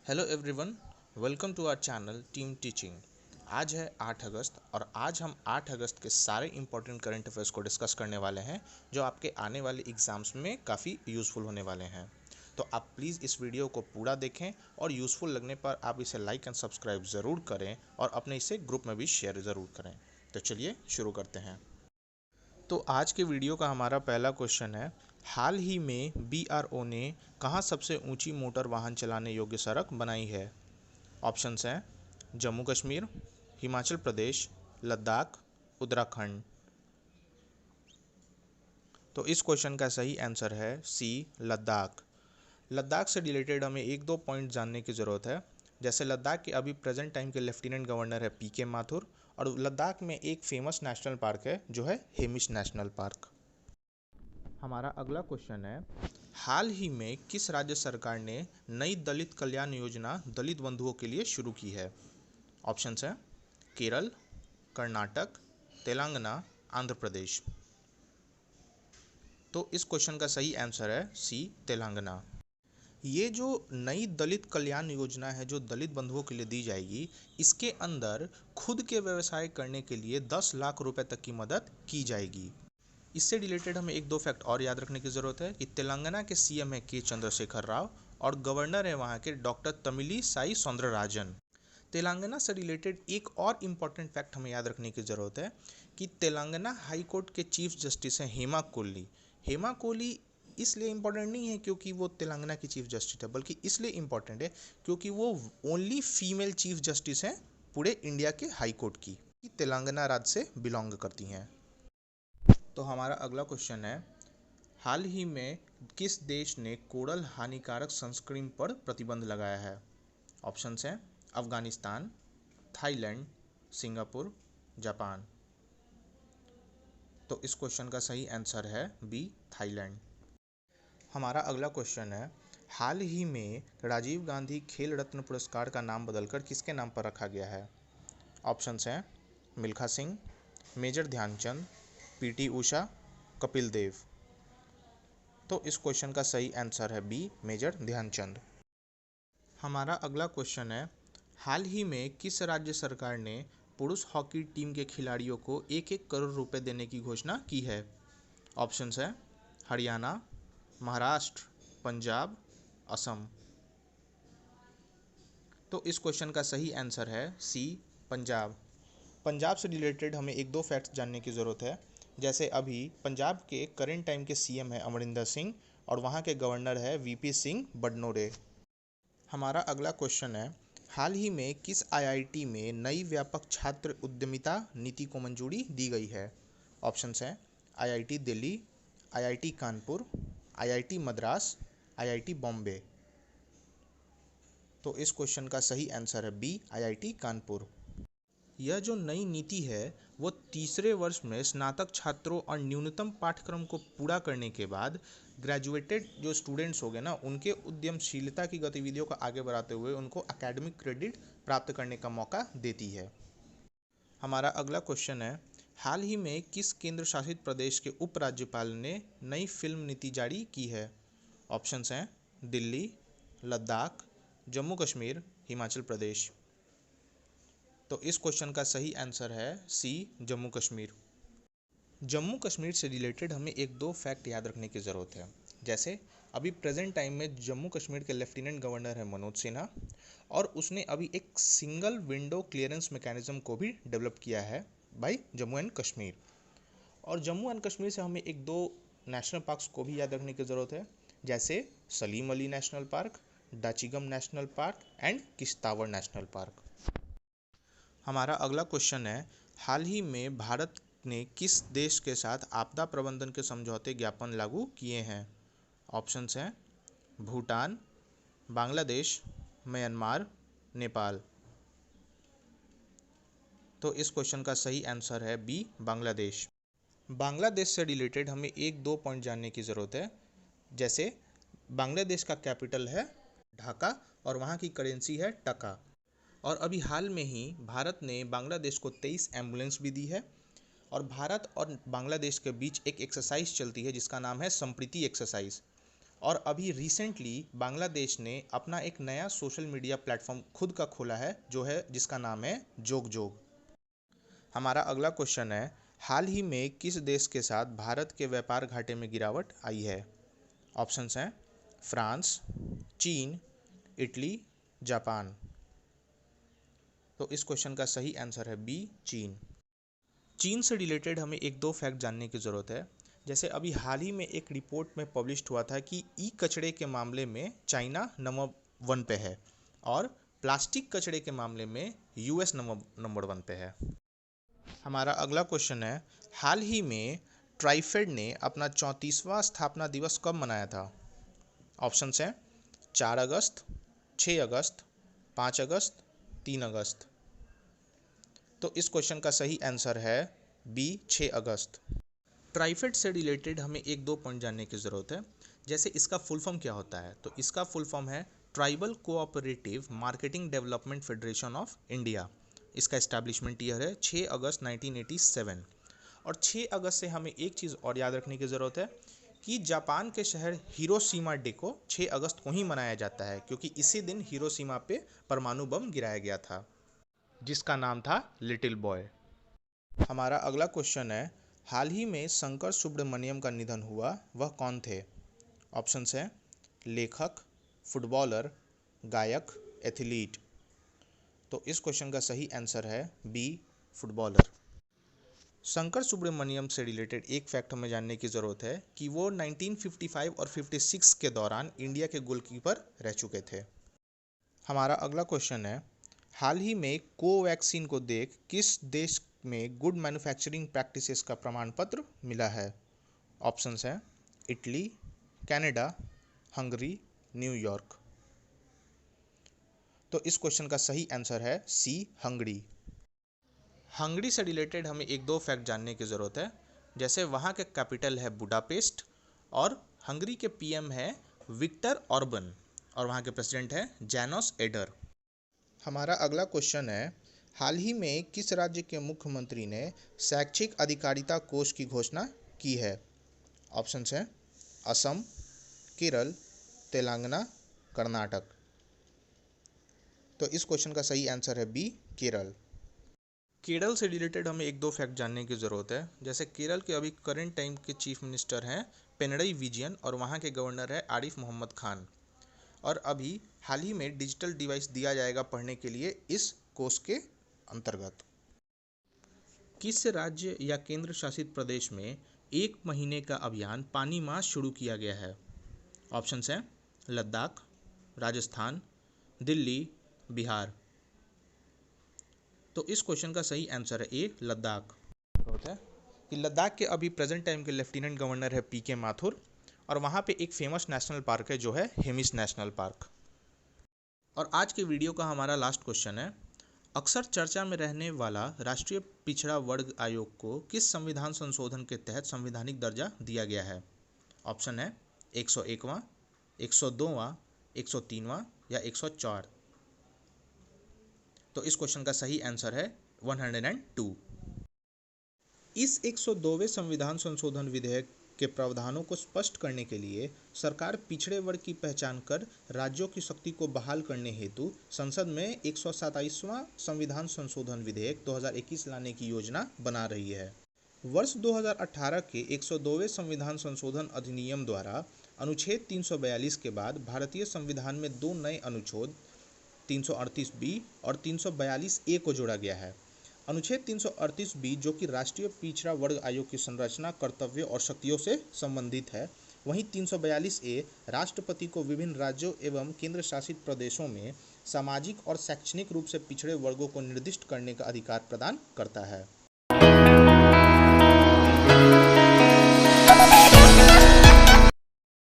Hello everyone, welcome to our channel team teaching. आज है 8 अगस्त और आज हम 8 अगस्त के सारे इंपॉर्टेंट करंट अफेयर्स को डिस्कस करने वाले हैं जो आपके आने वाले एग्ज़ाम्स में काफ़ी यूज़फुल होने वाले हैं। तो आप प्लीज़ इस वीडियो को पूरा देखें और यूज़फुल लगने पर आप इसे लाइक एंड सब्सक्राइब ज़रूर करें और अपने इसे ग्रुप में भी शेयर ज़रूर करें। तो चलिए शुरू करते हैं। तो आज के वीडियो का हमारा पहला क्वेश्चन है, हाल ही में BRO ने कहाँ सबसे ऊंची मोटर वाहन चलाने योग्य सड़क बनाई है? ऑप्शंस हैं जम्मू कश्मीर, हिमाचल प्रदेश, लद्दाख, उत्तराखंड। तो इस क्वेश्चन का सही आंसर है सी, लद्दाख। लद्दाख से रिलेटेड हमें एक दो पॉइंट जानने की ज़रूरत है। जैसे लद्दाख के अभी प्रेजेंट टाइम के लेफ्टिनेंट गवर्नर है PK माथुर और लद्दाख में एक फेमस नेशनल पार्क है जो है हेमिश नेशनल पार्क। हमारा अगला क्वेश्चन है, हाल ही में किस राज्य सरकार ने नई दलित कल्याण योजना दलित बंधुओं के लिए शुरू की है? ऑप्शंस हैं केरल, कर्नाटक, तेलंगाना, आंध्र प्रदेश। तो इस क्वेश्चन का सही आंसर है सी, तेलंगाना। ये जो नई दलित कल्याण योजना है जो दलित बंधुओं के लिए दी जाएगी, इसके अंदर खुद के व्यवसाय करने के लिए 10 लाख रुपए तक की मदद की जाएगी। इससे रिलेटेड हमें एक दो फैक्ट और याद रखने की ज़रूरत है कि तेलंगाना के CM है के चंद्रशेखर राव और गवर्नर है वहाँ के डॉक्टर तमिली साई सौंदरराजन। तेलंगाना से रिलेटेड एक और इम्पॉर्टेंट फैक्ट हमें याद रखने की ज़रूरत है कि तेलंगाना हाई कोर्ट के चीफ जस्टिस हैं हेमा कोहली। हेमा कोहली इसलिए इम्पॉर्टेंट नहीं है क्योंकि वो तेलंगाना की चीफ जस्टिस है, बल्कि इसलिए इम्पॉर्टेंट है क्योंकि वो ओनली फीमेल चीफ जस्टिस हैं पूरे इंडिया के हाई कोर्ट की, तेलंगाना राज्य से बिलोंग करती हैं। तो हमारा अगला क्वेश्चन है, हाल ही में किस देश ने कोरल हानिकारक संस्करण पर प्रतिबंध लगाया है? ऑप्शंस हैं अफगानिस्तान, थाईलैंड, सिंगापुर, जापान। तो इस क्वेश्चन का सही आंसर है बी, थाईलैंड। हमारा अगला क्वेश्चन है, हाल ही में राजीव गांधी खेल रत्न पुरस्कार का नाम बदलकर किसके नाम पर रखा गया है? ऑप्शंस हैं मिल्खा सिंह, मेजर ध्यानचंद, PT उषा, कपिल देव। तो इस क्वेश्चन का सही आंसर है बी, मेजर ध्यानचंद। हमारा अगला क्वेश्चन है, हाल ही में किस राज्य सरकार ने पुरुष हॉकी टीम के खिलाड़ियों को 1-1 करोड़ रुपए देने की घोषणा की है? ऑप्शंस हैं हरियाणा, महाराष्ट्र, पंजाब, असम। तो इस क्वेश्चन का सही आंसर है सी, पंजाब। पंजाब से रिलेटेड हमें एक दो फैक्ट्स जानने की ज़रूरत है। जैसे अभी पंजाब के करेंट टाइम के CM है अमरिंदर सिंह और वहाँ के गवर्नर है VP सिंह बडनोरे। हमारा अगला क्वेश्चन है, हाल ही में किस IIT में नई व्यापक छात्र उद्यमिता नीति को मंजूरी दी गई है? ऑप्शंस हैं IIT Delhi, IIT Kanpur, IIT Madras, IIT Bombay. तो इस क्वेश्चन का सही आंसर है बी, IIT कानपुर। यह जो नई नीति है वो तीसरे वर्ष में स्नातक छात्रों और न्यूनतम पाठ्यक्रम को पूरा करने के बाद ग्रेजुएटेड जो स्टूडेंट्स हो गए ना, उनके उद्यमशीलता की गतिविधियों को आगे बढ़ाते हुए उनको एकेडमिक क्रेडिट प्राप्त करने का मौका देती है। हमारा अगला क्वेश्चन है, हाल ही में किस केंद्र शासित प्रदेश के उपराज्यपाल ने नई फिल्म नीति जारी की है? ऑप्शंस हैं दिल्ली, लद्दाख, जम्मू कश्मीर, हिमाचल प्रदेश। तो इस क्वेश्चन का सही आंसर है सी, जम्मू कश्मीर। जम्मू कश्मीर से रिलेटेड हमें एक दो फैक्ट याद रखने की ज़रूरत है। जैसे अभी प्रेजेंट टाइम में जम्मू कश्मीर के लेफ्टिनेंट गवर्नर है मनोज सिन्हा और उसने अभी एक सिंगल विंडो क्लियरेंस मैकेनिज्म को भी डेवलप किया है बाय जम्मू एंड कश्मीर। और जम्मू एंड कश्मीर से हमें एक दो नेशनल पार्क्स को भी याद रखने की ज़रूरत है। जैसे Salim Ali National Park, Dachigam National Park and Kishtwar National Park. हमारा अगला क्वेश्चन है, हाल ही में भारत ने किस देश के साथ आपदा प्रबंधन के समझौते ज्ञापन लागू किए हैं? ऑप्शंस हैं भूटान, बांग्लादेश, म्यांमार, नेपाल। तो इस क्वेश्चन का सही आंसर है बी, बांग्लादेश। बांग्लादेश से रिलेटेड हमें एक दो पॉइंट जानने की ज़रूरत है। जैसे बांग्लादेश का कैपिटल है ढाका और वहाँ की करेंसी है टका। और अभी हाल में ही भारत ने बांग्लादेश को 23 एम्बुलेंस भी दी है और भारत और बांग्लादेश के बीच एक एक्सरसाइज चलती है जिसका नाम है संप्रीति एक्सरसाइज। और अभी रिसेंटली बांग्लादेश ने अपना एक नया सोशल मीडिया प्लेटफॉर्म खुद का खोला है जो है जिसका नाम है जोग जोग। हमारा अगला क्वेश्चन है, हाल ही में किस देश के साथ भारत के व्यापार घाटे में गिरावट आई है? ऑप्शंस हैं फ्रांस, चीन, इटली, जापान। तो इस क्वेश्चन का सही आंसर है बी, चीन। चीन से रिलेटेड हमें एक दो फैक्ट जानने की ज़रूरत है। जैसे अभी हाल ही में एक रिपोर्ट में पब्लिश हुआ था कि ई कचरे के मामले में चाइना नंबर 1 पे है और प्लास्टिक कचरे के मामले में यूएस नंबर 1 पे है। हमारा अगला क्वेश्चन है, हाल ही में ट्राइफेड ने अपना 34वां स्थापना दिवस कब मनाया था? ऑप्शंस हैं 4 अगस्त, 6 अगस्त, 5 अगस्त, 3 अगस्त। तो इस क्वेश्चन का सही आंसर है बी, 6 अगस्त। ट्राइफेड से रिलेटेड हमें एक दो पॉइंट जानने की ज़रूरत है। जैसे इसका फुल फॉर्म क्या होता है, तो इसका फुल फॉर्म है tribal cooperative marketing development federation of India. इसका एस्टैब्लिशमेंट ईयर है 6 अगस्त 1987। और 6 अगस्त से हमें एक चीज़ और याद रखने की ज़रूरत है कि जापान के शहर हिरोशिमा डे को 6 अगस्त को ही मनाया जाता है, क्योंकि इसी दिन हिरोशिमा पे परमाणु बम गिराया गया था जिसका नाम था लिटिल बॉय। हमारा अगला क्वेश्चन है, हाल ही में शंकर सुब्रमण्यम का निधन हुआ, वह कौन थे? ऑप्शंस हैं लेखक, फुटबॉलर, गायक, एथलीट। तो इस क्वेश्चन का सही आंसर है बी, फुटबॉलर। शंकर सुब्रमण्यम से रिलेटेड एक फैक्ट हमें जानने की ज़रूरत है कि वो 1955 और 56 के दौरान इंडिया के गोलकीपर रह चुके थे। हमारा अगला क्वेश्चन है, हाल ही में कोवैक्सीन को देख किस देश में गुड मैन्युफैक्चरिंग प्रैक्टिसेस का प्रमाण पत्र मिला है? ऑप्शंस हैं इटली, कनाडा, हंगरी, न्यूयॉर्क। तो इस क्वेश्चन का सही आंसर है सी, हंगरी। हंगरी से रिलेटेड हमें एक दो फैक्ट जानने की ज़रूरत है। जैसे वहाँ के कैपिटल है बुडापेस्ट और हंगरी के पीएम है विक्टर ऑर्बन और वहाँ के प्रेसिडेंट है जानोस एडर। हमारा अगला क्वेश्चन है, हाल ही में किस राज्य के मुख्यमंत्री ने शैक्षिक अधिकारिता कोष की घोषणा की है? ऑप्शंस हैं असम, केरल, तेलंगाना, कर्नाटक। तो इस क्वेश्चन का सही आंसर है बी, केरल। केरल से रिलेटेड हमें एक दो फैक्ट जानने की ज़रूरत है। जैसे केरल के अभी करंट टाइम के चीफ मिनिस्टर हैं पिनरई विजयन और वहाँ के गवर्नर है आरिफ मोहम्मद खान। और अभी हाल ही में डिजिटल डिवाइस दिया जाएगा पढ़ने के लिए इस कोर्स के अंतर्गत। किस राज्य या केंद्र शासित प्रदेश में 1 महीने का अभियान पानी माह शुरू किया गया है? ऑप्शंस हैं लद्दाख, राजस्थान, दिल्ली, बिहार। तो इस क्वेश्चन का सही आंसर है ए, लद्दाख। होता है कि लद्दाख के अभी प्रेजेंट टाइम के लेफ्टिनेंट गवर्नर है पीके माथुर और वहाँ पे एक फेमस नेशनल पार्क है जो है हेमिस नेशनल पार्क। और आज के वीडियो का हमारा लास्ट क्वेश्चन है, अक्सर चर्चा में रहने वाला राष्ट्रीय पिछड़ा वर्ग आयोग को किस संविधान संशोधन के तहत संवैधानिक दर्जा दिया गया है? ऑप्शन है 101वां, 102वां, 103वां या 104। तो इस क्वेश्चन का सही आंसर है 102। इस 102वें संविधान संशोधन विधेयक के प्रावधानों को स्पष्ट करने के लिए सरकार पिछड़े वर्ग की पहचान कर राज्यों की शक्ति को बहाल करने हेतु संसद में 127वां संविधान संशोधन विधेयक 2021 लाने की योजना बना रही है। वर्ष 2018 के 102वें संविधान संशोधन अधिनियम द्वारा अनुच्छेद 342 के बाद भारतीय संविधान में दो नए अनुच्छेद 338B और 342A को जोड़ा गया है। अनुच्छेद 338B जो कि राष्ट्रीय पिछड़ा वर्ग आयोग की संरचना, कर्तव्य और शक्तियों से संबंधित है, वहीं 342A राष्ट्रपति को विभिन्न राज्यों एवं केंद्र शासित प्रदेशों में सामाजिक और शैक्षणिक रूप से पिछड़े वर्गों को निर्दिष्ट करने का अधिकार प्रदान करता है।